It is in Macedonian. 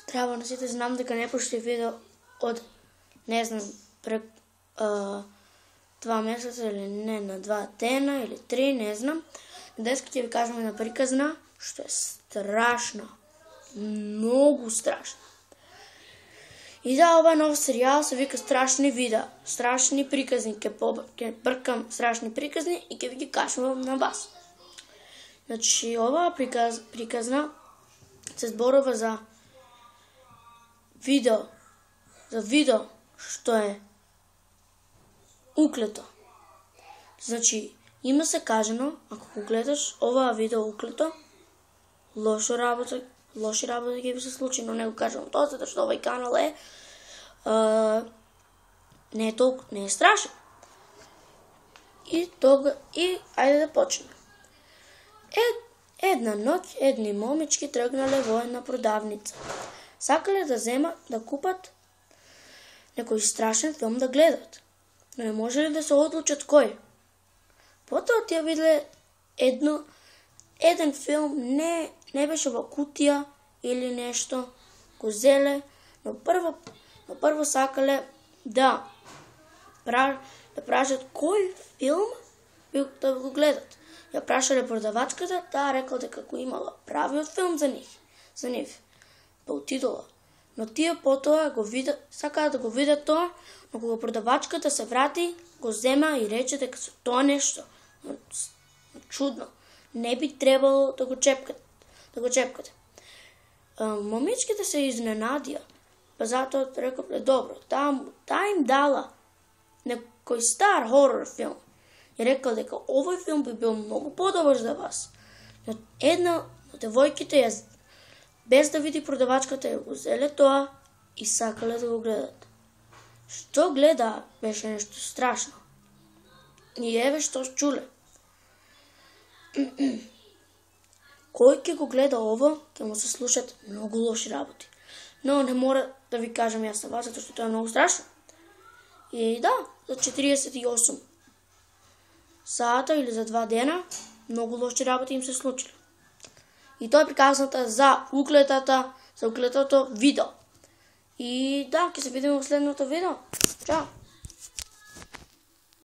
Треба на сите знам дека не пушти видео од, не знам, 2 месеца или не, на 2 дена или 3, не знам. Денеска ќе ви кажам една приказна, што е страшна. Многу страшна. И да, ова нов серијал се вика Страшни видеа, страшни приказни. Ќе бркам страшни приказни и ќе ви ги кажам на вас. Значи, ова приказна се зборува за видео што е уклето. Значи, има се кажано, ако го гледаш оваа видео уклето, лоши работа ќе ви се случи, но не го кажам тоа, затоа што овој канал не е страшен. И ајде да почнеме. Една ноќ едни момички тргнале во една продавница. Сакале да купат некој страшен филм да гледат, но не можеле да се одлучат кој. Потоа тие виделе еден филм, не беше во кутија или нешто, го зеле, но прво сакале да прашат кој филм да го гледат. Ја прашале продавачката, таа рекла дека го имала правиот филм за нив. Па отидола. Но тие потоа сакаа да го видат тоа, но кога продавачката се врати, го зема и рече дека се тоа нешто чудно. Не би требало да го чепкате. Момичките се изненадија, па затоа рековле добро, таа им дала некој стар хорор филм и рекла дека овој филм би бил многу подобар за вас. Но една од девојките без да види продавачката ја го зеле тоа и сакале да го гледат. Што гледа беше нешто страшно. И еве што чуле. Кој ќе го гледа ово, ќе му се слушат многу лоши работи. Но не мора да ви кажам јас на вас, затоа што тоа е многу страшно. И да, за 48 сата или за 2 дена, многу лоши работи им се случиле. И тоа е приказната за уклетото видео. И да, ќе се видиме во следното видео. Чао!